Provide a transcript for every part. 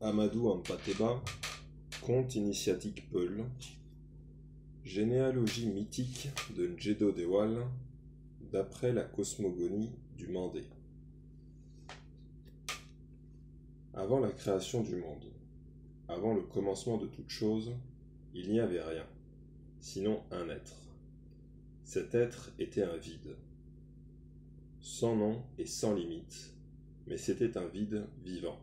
Amadou Hampâté-Bâ, conte initiatique Peul, généalogie mythique de Njedo Dewal, d'après la cosmogonie du Mandé. Avant la création du monde, avant le commencement de toute chose, il n'y avait rien, sinon un être. Cet être était un vide, sans nom et sans limite, mais c'était un vide vivant,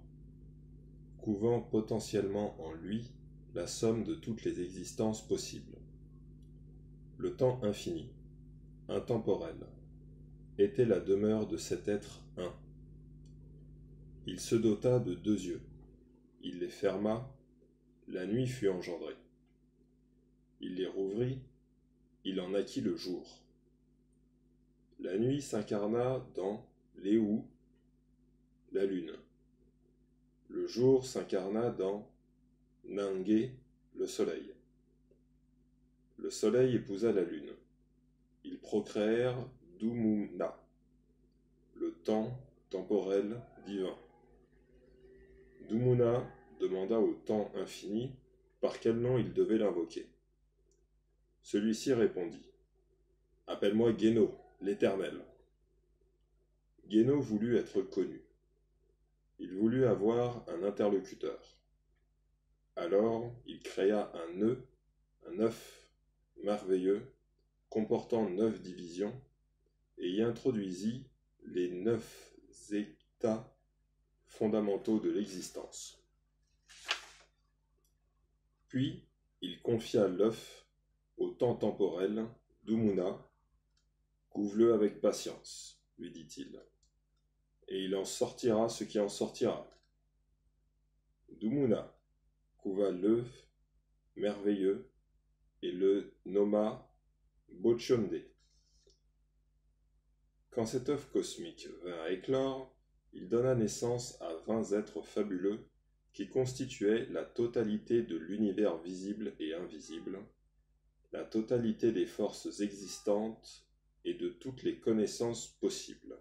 couvant potentiellement en lui la somme de toutes les existences possibles. Le temps infini, intemporel, était la demeure de cet être un. Il se dota de 2 yeux, il les ferma, la nuit fut engendrée. Il les rouvrit, il en naquit le jour. La nuit s'incarna dans Léou, la lune. Le jour s'incarna dans Nangé, le soleil. Le soleil épousa la lune. Ils procréèrent Dumuna, le temps temporel divin. Dumuna demanda au temps infini par quel nom il devait l'invoquer. Celui-ci répondit : « Appelle-moi Géno, l'Éternel. » Géno voulut être connu. Il voulut avoir un interlocuteur. Alors il créa un œuf merveilleux, comportant 9 divisions, et y introduisit les 9 états fondamentaux de l'existence. Puis il confia l'œuf au temps temporel Dumuna. « Couve-le avec patience, lui dit-il, et il en sortira ce qui en sortira. » Dumuna couva l'œuf merveilleux et le nomma Bochondé. Quand cet œuf cosmique vint à éclore, il donna naissance à 20 êtres fabuleux qui constituaient la totalité de l'univers visible et invisible, la totalité des forces existantes et de toutes les connaissances possibles.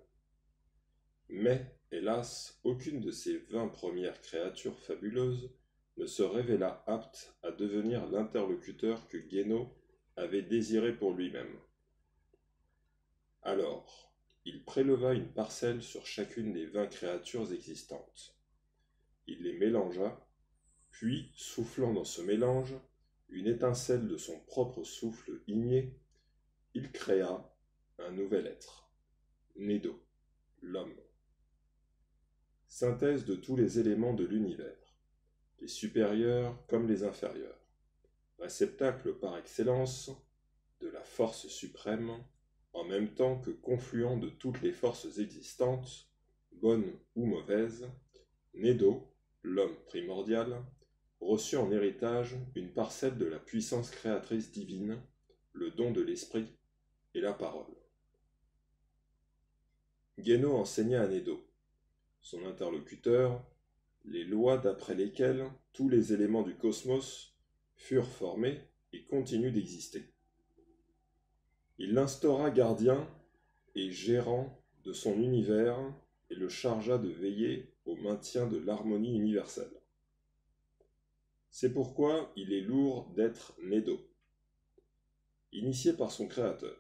Mais, hélas, aucune de ces 20 premières créatures fabuleuses ne se révéla apte à devenir l'interlocuteur que Géno avait désiré pour lui-même. Alors, il préleva une parcelle sur chacune des 20 créatures existantes. Il les mélangea, puis, soufflant dans ce mélange, une étincelle de son propre souffle igné, il créa un nouvel être, Nédo, l'homme. Synthèse de tous les éléments de l'univers, les supérieurs comme les inférieurs, réceptacle par excellence de la force suprême, en même temps que confluent de toutes les forces existantes, bonnes ou mauvaises, Nédo, l'homme primordial, reçut en héritage une parcelle de la puissance créatrice divine, le don de l'esprit et la parole. Géno enseigna à Nédo, son interlocuteur, les lois d'après lesquelles tous les éléments du cosmos furent formés et continuent d'exister. Il l'instaura gardien et gérant de son univers et le chargea de veiller au maintien de l'harmonie universelle. C'est pourquoi il est lourd d'être Nédo. Initié par son créateur,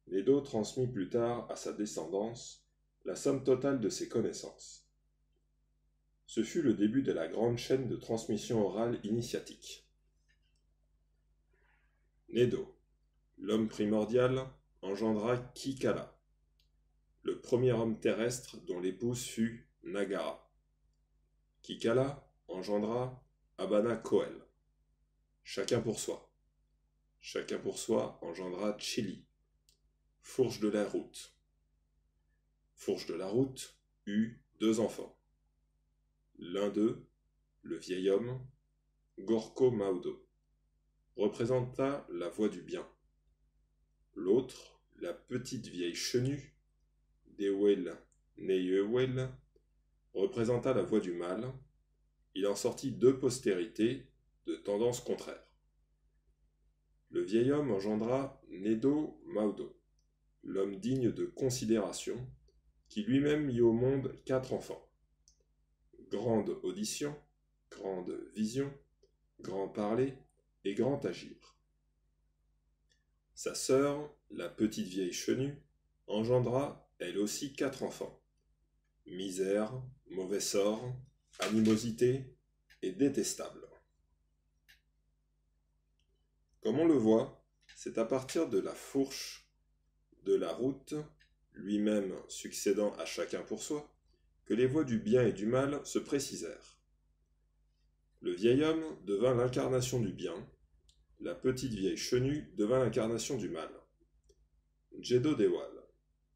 Nédo transmit plus tard à sa descendance la somme totale de ses connaissances. Ce fut le début de la grande chaîne de transmission orale initiatique. Nédo, l'homme primordial, engendra Kikala, le premier homme terrestre dont l'épouse fut Nagara. Kikala engendra Abana Koel. Chacun pour soi. Chacun pour soi engendra Chili, fourche de la route. Fourche de la route eut 2 enfants. L'un d'eux, le vieil homme, Gorko Maudo, représenta la voie du bien. L'autre, la petite vieille chenue, Dewel Neyewel, représenta la voie du mal. Il en sortit 2 postérités de tendance contraire. Le vieil homme engendra Nédo Maudo, l'homme digne de considération, qui lui-même mit au monde 4 enfants. Grande Audition, grande vision, grand parler et grand agir. Sa sœur, la petite vieille chenue, engendra elle aussi 4 enfants. Misère, mauvais sort, animosité et détestable. Comme on le voit, c'est à partir de la fourche de la route, lui-même succédant à chacun pour soi, que les voies du bien et du mal se précisèrent. Le vieil homme devint l'incarnation du bien, la petite vieille chenue devint l'incarnation du mal. Jeddo Dewal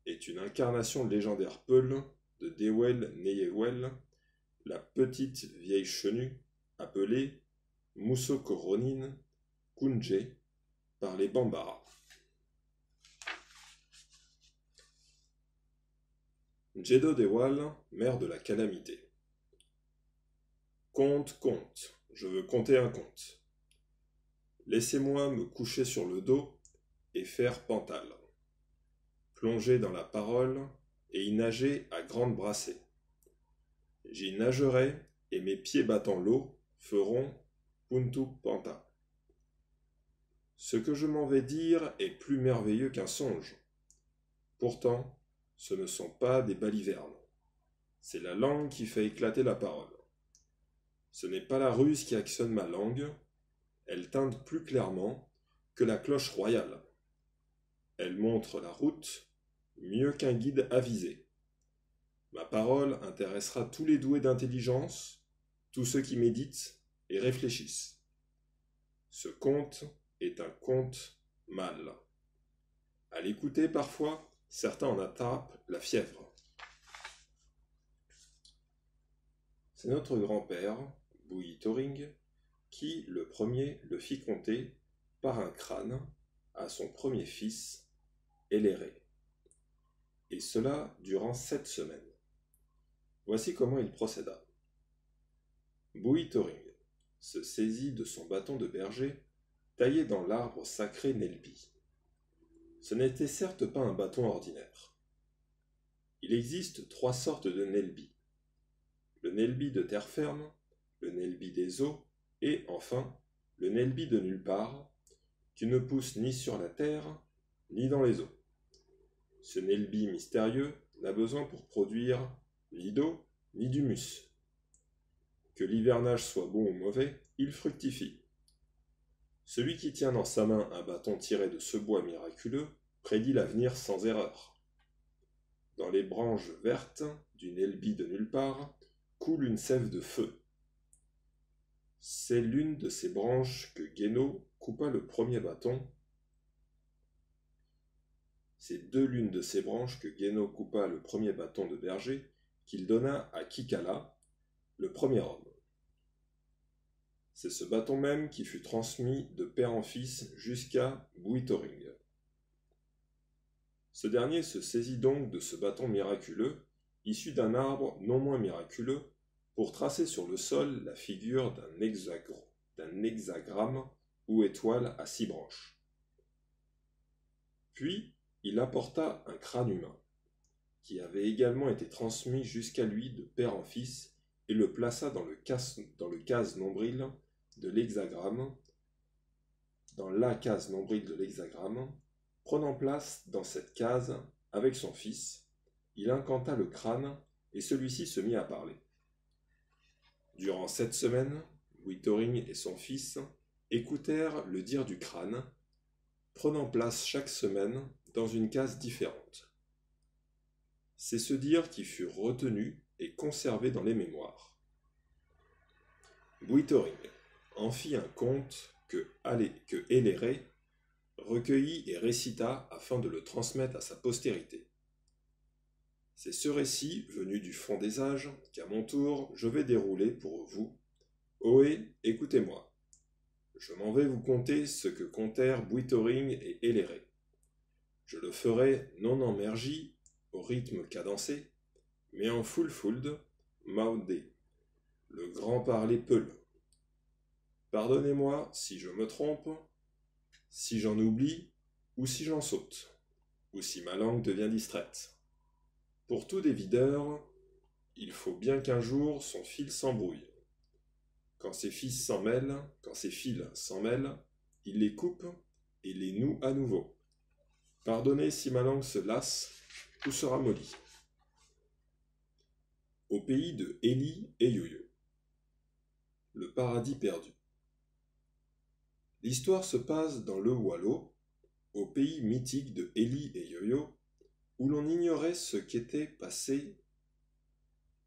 est une incarnation légendaire Peul de Dewel Neyewel, la petite vieille chenue, appelée Musoko Ronin Kunje par les Bambara. Jeddo Dewal, mère de la calamité. Conte, conte, je veux conter un conte. Laissez-moi me coucher sur le dos et faire pantal. Plonger dans la parole et y nager à grandes brassées. J'y nagerai et mes pieds battant l'eau feront puntu panta. Ce que je m'en vais dire est plus merveilleux qu'un songe. Pourtant, ce ne sont pas des balivernes. C'est la langue qui fait éclater la parole. Ce n'est pas la ruse qui actionne ma langue, elle teinte plus clairement que la cloche royale. Elle montre la route mieux qu'un guide avisé. Ma parole intéressera tous les doués d'intelligence, tous ceux qui méditent et réfléchissent. Ce conte est un conte mâle. À l'écouter parfois, certains en attrapent la fièvre. C'est notre grand-père, Bui Toring, qui, le premier, le fit conter par un crâne à son premier fils, Eléré. Et cela durant 7 semaines. Voici comment il procéda. Bui Toring se saisit de son bâton de berger, taillé dans l'arbre sacré Nelbi. Ce n'était certes pas un bâton ordinaire. Il existe 3 sortes de Nelbi. Le Nelbi de terre ferme, le Nelbi des eaux, et enfin, le Nelbi de nulle part, qui ne pousse ni sur la terre, ni dans les eaux. Ce Nelbi mystérieux n'a besoin pour produire ni d'eau, ni d'humus. Que l'hivernage soit bon ou mauvais, il fructifie. Celui qui tient dans sa main un bâton tiré de ce bois miraculeux prédit l'avenir sans erreur. Dans les branches vertes du Nelbi de nulle part coule une sève de feu. C'est l'une de ces branches que Guéno coupa le premier bâton. C'est de l'une de ces branches que Guéno coupa le premier bâton de berger qu'il donna à Kikala, le premier homme. C'est ce bâton même qui fut transmis de père en fils jusqu'à Bui Toring. Ce dernier se saisit donc de ce bâton miraculeux, issu d'un arbre non moins miraculeux, pour tracer sur le sol la figure d'un hexagramme ou étoile à 6 branches. Puis, il apporta un crâne humain, qui avait également été transmis jusqu'à lui de père en fils, et le plaça dans le case nombril de l'hexagramme, prenant place dans cette case avec son fils, il incanta le crâne et celui-ci se mit à parler. Durant 7 semaines, Bui Toring et son fils écoutèrent le dire du crâne, prenant place chaque semaine dans une case différente. C'est ce dire qui fut retenu et conservé dans les mémoires. Bui Toring en fit un conte que Eléré recueillit et récita afin de le transmettre à sa postérité. C'est ce récit, venu du fond des âges, qu'à mon tour je vais dérouler pour vous. Ohé, écoutez-moi. Je m'en vais vous conter ce que contèrent Bui Toring et Eléré. Je le ferai non en mergie, au rythme cadencé, mais en fulfuld, maudé, le grand parler peul. Pardonnez-moi si je me trompe, si j'en oublie, ou si j'en saute, ou si ma langue devient distraite. Pour tout dévideur, il faut bien qu'un jour son fil s'embrouille. Quand ses fils s'en mêlent, quand ses fils s'en mêlent, il les coupe et les noue à nouveau. Pardonnez si ma langue se lasse, tout sera molli. Au pays de Élie et Yo-Yo. Le paradis perdu. L'histoire se passe dans le Wallo, au pays mythique de Élie et Yo-Yo, où l'on ignorait ce qu'était passer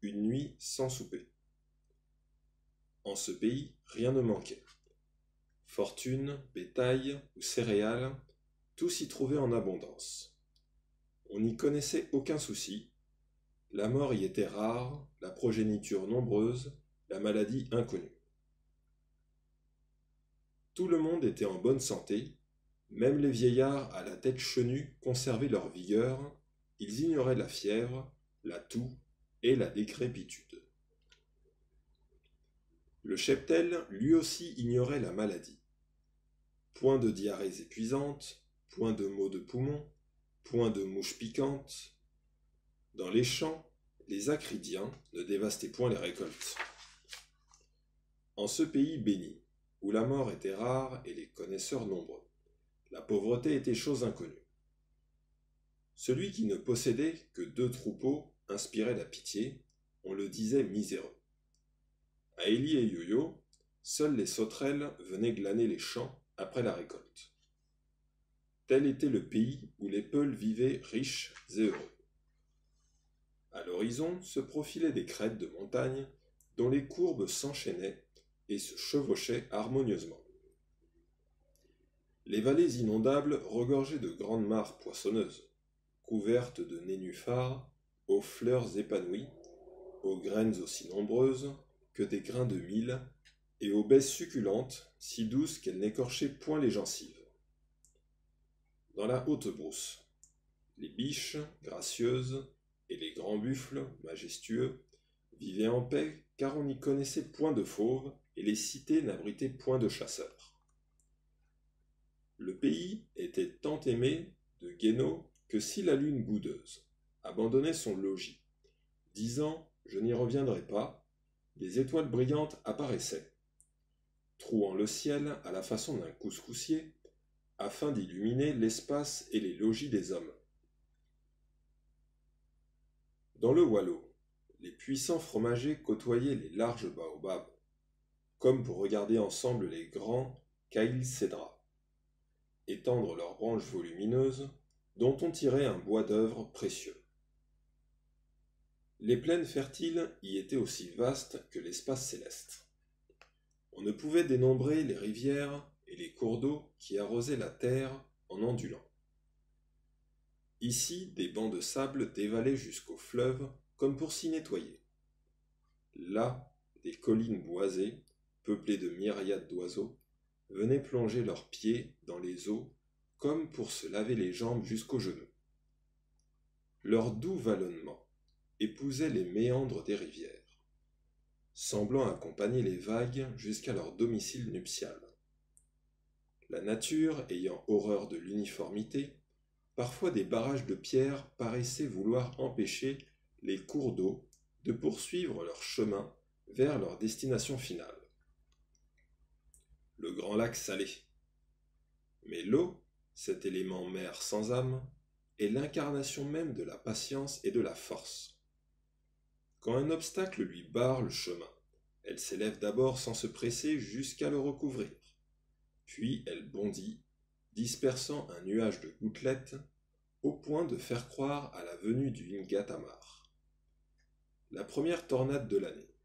une nuit sans souper. En ce pays, rien ne manquait. Fortune, bétail ou céréales, tout s'y trouvait en abondance. On n'y connaissait aucun souci. La mort y était rare, la progéniture nombreuse, la maladie inconnue. Tout le monde était en bonne santé, même les vieillards à la tête chenue conservaient leur vigueur, ils ignoraient la fièvre, la toux et la décrépitude. Le cheptel, lui aussi, ignorait la maladie. Point de diarrhées épuisantes, point de maux de poumons, point de mouches piquantes. Dans les champs, les acridiens ne dévastaient point les récoltes. En ce pays béni, où la mort était rare et les connaisseurs nombreux, la pauvreté était chose inconnue. Celui qui ne possédait que 2 troupeaux inspirait la pitié, on le disait miséreux. À Élie et Yo-Yo, seules les sauterelles venaient glaner les champs après la récolte. Tel était le pays où les peuls vivaient riches et heureux. À l'horizon se profilaient des crêtes de montagne dont les courbes s'enchaînaient et se chevauchaient harmonieusement. Les vallées inondables regorgeaient de grandes mares poissonneuses, couvertes de nénuphars, aux fleurs épanouies, aux graines aussi nombreuses que des grains de mil, et aux baies succulentes, si douces qu'elles n'écorchaient point les gencives. Dans la haute brousse, les biches, gracieuses, et les grands buffles, majestueux, vivaient en paix, car on n'y connaissait point de fauves, et les cités n'abritaient point de chasseurs. Le pays était tant aimé de Guéno que si la lune boudeuse abandonnait son logis, disant « Je n'y reviendrai pas », des étoiles brillantes apparaissaient, trouant le ciel à la façon d'un couscoussier, afin d'illuminer l'espace et les logis des hommes. Dans le Wallo, les puissants fromagers côtoyaient les larges baobabs, comme pour regarder ensemble les grands caïlcédras, étendre leurs branches volumineuses, dont on tirait un bois d'œuvre précieux. Les plaines fertiles y étaient aussi vastes que l'espace céleste. On ne pouvait dénombrer les rivières et les cours d'eau qui arrosaient la terre en ondulant. Ici, des bancs de sable dévalaient jusqu'au fleuve comme pour s'y nettoyer. Là, des collines boisées, peuplées de myriades d'oiseaux, venaient plonger leurs pieds dans les eaux comme pour se laver les jambes jusqu'aux genoux. Leur doux vallonnement épousait les méandres des rivières, semblant accompagner les vagues jusqu'à leur domicile nuptial. La nature ayant horreur de l'uniformité, parfois des barrages de pierre paraissaient vouloir empêcher les cours d'eau de poursuivre leur chemin vers leur destination finale. Le grand lac salé. Mais l'eau, cet élément mer sans âme, est l'incarnation même de la patience et de la force. Quand un obstacle lui barre le chemin, elle s'élève d'abord sans se presser jusqu'à le recouvrir. Puis elle bondit, dispersant un nuage de gouttelettes, au point de faire croire à la venue du Ngatamar. La première tornade de l'année.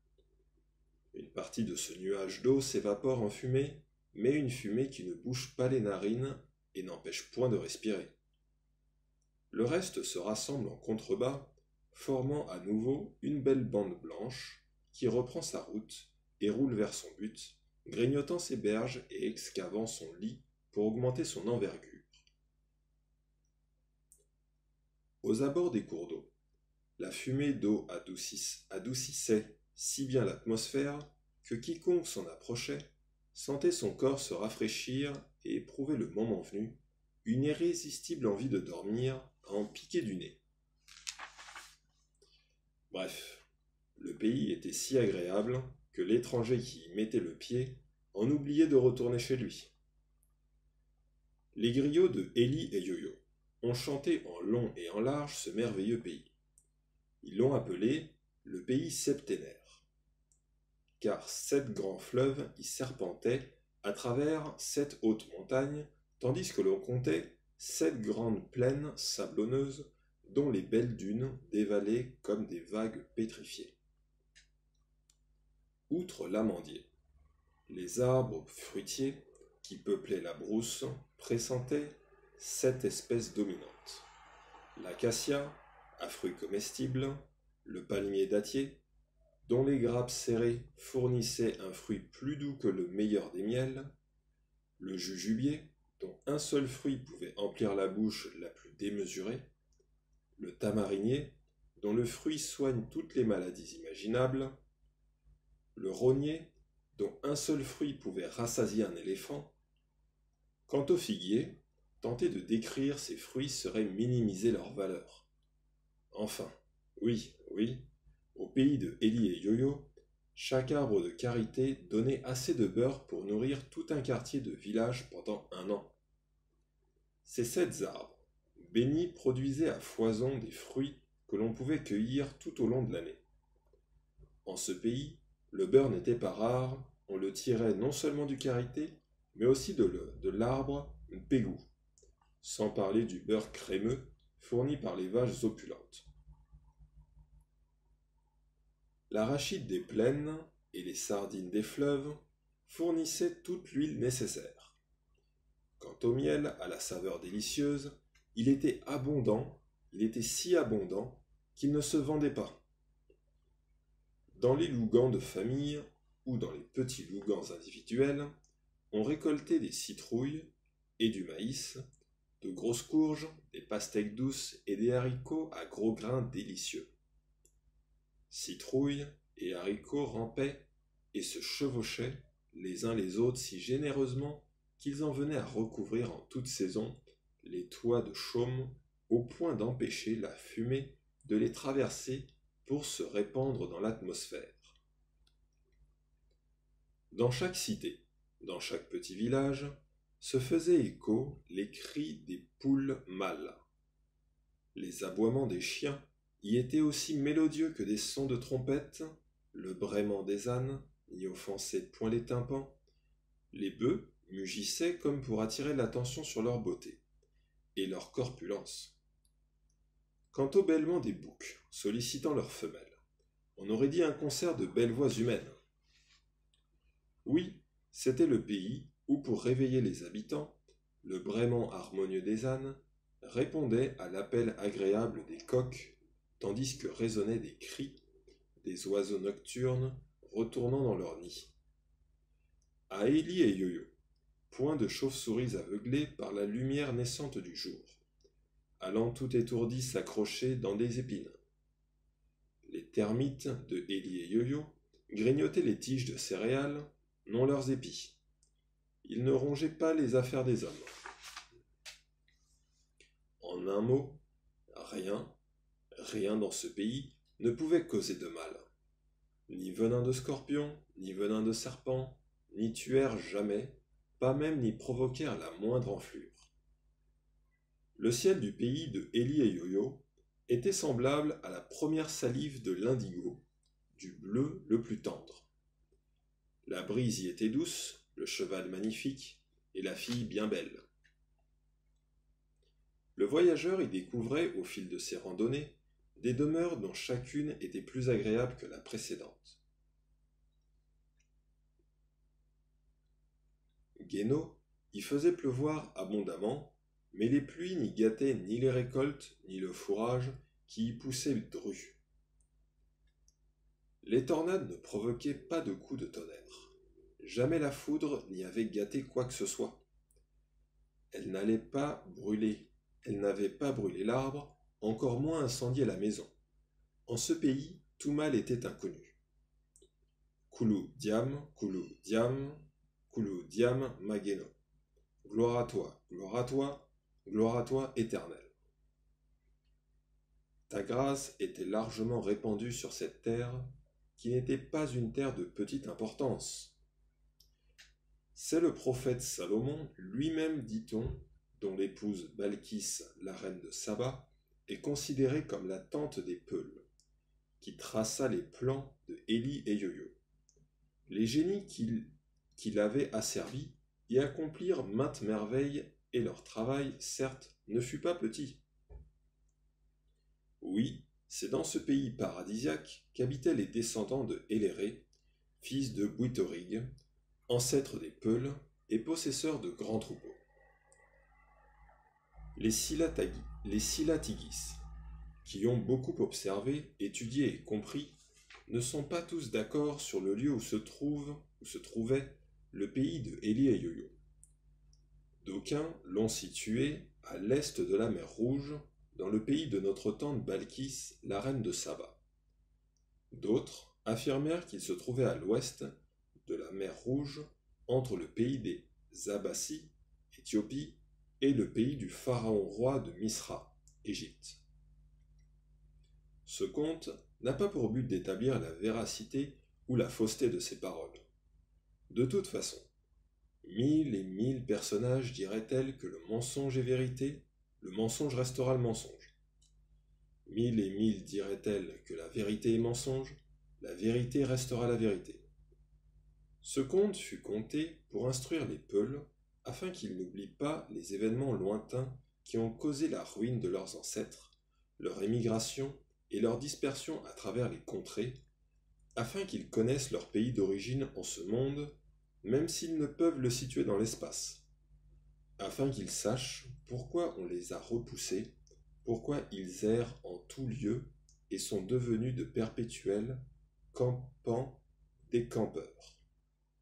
Une partie de ce nuage d'eau s'évapore en fumée, mais une fumée qui ne bouche pas les narines et n'empêche point de respirer. Le reste se rassemble en contrebas, formant à nouveau une belle bande blanche qui reprend sa route et roule vers son but, grignotant ses berges et excavant son lit pour augmenter son envergure. Aux abords des cours d'eau, la fumée d'eau adoucissait si bien l'atmosphère que quiconque s'en approchait sentait son corps se rafraîchir et éprouvait le moment venu une irrésistible envie de dormir à en piquer du nez. Bref, le pays était si agréable que l'étranger qui y mettait le pied en oubliait de retourner chez lui. Les griots de Élie et Yo-Yo ont chanté en long et en large ce merveilleux pays. Ils l'ont appelé le pays septénaire, car 7 grands fleuves y serpentaient à travers 7 hautes montagnes, tandis que l'on comptait 7 grandes plaines sablonneuses dont les belles dunes dévalaient comme des vagues pétrifiées. Outre l'amandier, les arbres fruitiers qui peuplaient la brousse pressentaient 7 espèces dominantes. L'acacia, à fruits comestibles, le palmier dattier, dont les grappes serrées fournissaient un fruit plus doux que le meilleur des miels, le jujubier, dont un seul fruit pouvait emplir la bouche la plus démesurée, le tamarinier, dont le fruit soigne toutes les maladies imaginables, le rognier, dont un seul fruit pouvait rassasier un éléphant. Quant au figuier, tenter de décrire ces fruits serait minimiser leur valeur. Enfin, oui, au pays de Élie et Yo-Yo, chaque arbre de karité donnait assez de beurre pour nourrir tout un quartier de village pendant un an. Ces 7 arbres, bénis, produisaient à foison des fruits que l'on pouvait cueillir tout au long de l'année. En ce pays, le beurre n'était pas rare, on le tirait non seulement du karité, mais aussi de l'arbre pégou, sans parler du beurre crémeux fourni par les vaches opulentes. L'arachide des plaines et les sardines des fleuves fournissaient toute l'huile nécessaire. Quant au miel à la saveur délicieuse, il était si abondant qu'il ne se vendait pas. Dans les lougans de famille ou dans les petits lougans individuels, on récoltait des citrouilles et du maïs, de grosses courges, des pastèques douces et des haricots à gros grains délicieux. Citrouilles et haricots rampaient et se chevauchaient les uns les autres si généreusement qu'ils en venaient à recouvrir en toute saison les toits de chaume au point d'empêcher la fumée de les traverser pour se répandre dans l'atmosphère. Dans chaque cité, dans chaque petit village, se faisaient écho les cris des poules mâles. Les aboiements des chiens y étaient aussi mélodieux que des sons de trompette, le braiement des ânes n'y offensait point les tympans, les bœufs mugissaient comme pour attirer l'attention sur leur beauté et leur corpulence. Quant au bêlement des boucs sollicitant leurs femelles, on aurait dit un concert de belles voix humaines. Oui, c'était le pays où, pour réveiller les habitants, le braiement harmonieux des ânes répondait à l'appel agréable des coqs, tandis que résonnaient des cris des oiseaux nocturnes retournant dans leur nid. À Élie et Yo-Yo, point de chauves-souris aveuglées par la lumière naissante du jour, allant tout étourdis s'accrocher dans des épines. Les termites de Élie et Yo-Yo grignotaient les tiges de céréales, non leurs épis. Ils ne rongeaient pas les affaires des hommes. En un mot, rien dans ce pays ne pouvait causer de mal. Ni venin de scorpion, ni venin de serpent, n'y tuèrent jamais, pas même n'y provoquèrent la moindre enflure. Le ciel du pays de Élie et Yo-Yo était semblable à la première salive de l'indigo, du bleu le plus tendre. La brise y était douce, le cheval magnifique, et la fille bien belle. Le voyageur y découvrait, au fil de ses randonnées, des demeures dont chacune était plus agréable que la précédente. Guénot y faisait pleuvoir abondamment, mais les pluies n'y gâtaient ni les récoltes, ni le fourrage qui y poussait dru. Les tornades ne provoquaient pas de coups de tonnerre. Jamais la foudre n'y avait gâté quoi que ce soit. Elle n'avait pas brûlé l'arbre, encore moins incendié la maison. En ce pays, tout mal était inconnu. Koulou diam, Mageno. Gloire à toi, éternel. Ta grâce était largement répandue sur cette terre, qui n'était pas une terre de petite importance. C'est le prophète Salomon lui-même, dit-on, dont l'épouse Balkis, la reine de Saba, est considérée comme la tante des Peuls, qui traça les plans de Élie et Yo-Yo. Les génies qui l'avaient asservi y accomplirent maintes merveilles, et leur travail, certes, ne fut pas petit. Oui, c'est dans ce pays paradisiaque qu'habitaient les descendants de Héléré, fils de Bouitorig, ancêtre des Peuls et possesseurs de grands troupeaux. Les Silatigis, qui ont beaucoup observé, étudié et compris, ne sont pas tous d'accord sur le lieu où se trouvait le pays de Élie et Yo-Yo. D'aucuns l'ont situé à l'est de la mer Rouge, dans le pays de notre tante Balkis, la reine de Saba. D'autres affirmèrent qu'il se trouvait à l'ouest de la mer Rouge, entre le pays des Abassis, Éthiopie, et le pays du pharaon roi de Misra, Égypte. Ce conte n'a pas pour but d'établir la véracité ou la fausseté de ces paroles. De toute façon, 1000 et 1000 personnages diraient-elles que le mensonge est vérité, le mensonge restera le mensonge. 1000 et 1000 diraient-elles que la vérité est mensonge, la vérité restera la vérité. Ce conte fut conté pour instruire les Peuls, afin qu'ils n'oublient pas les événements lointains qui ont causé la ruine de leurs ancêtres, leur émigration et leur dispersion à travers les contrées, afin qu'ils connaissent leur pays d'origine en ce monde, même s'ils ne peuvent le situer dans l'espace, afin qu'ils sachent pourquoi on les a repoussés, pourquoi ils errent en tout lieu et sont devenus de perpétuels campants des campeurs,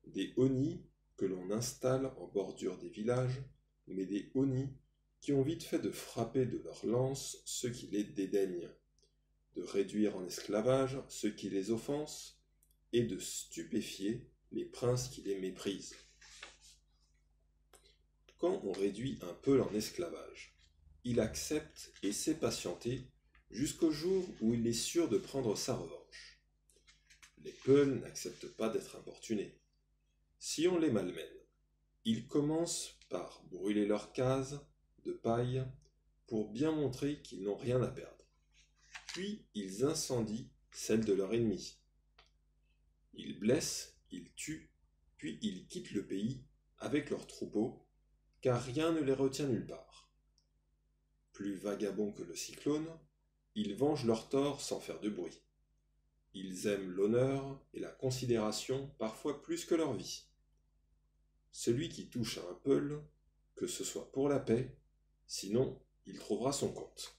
des honnis que l'on installe en bordure des villages, mais des honnis qui ont vite fait de frapper de leurs lances ceux qui les dédaignent, de réduire en esclavage ceux qui les offensent, et de stupéfier les princes qui les méprisent. Quand on réduit un Peul en esclavage, il accepte et sait patienter jusqu'au jour où il est sûr de prendre sa revanche. Les Peuls n'acceptent pas d'être importunés. Si on les malmène, ils commencent par brûler leurs cases de paille pour bien montrer qu'ils n'ont rien à perdre. Puis ils incendient celles de leurs ennemis. Ils blessent, ils tuent, puis ils quittent le pays avec leurs troupeaux, car rien ne les retient nulle part. Plus vagabonds que le cyclone, ils vengent leurs torts sans faire de bruit. Ils aiment l'honneur et la considération parfois plus que leur vie. Celui qui touche à un Peul, que ce soit pour la paix, sinon il trouvera son compte.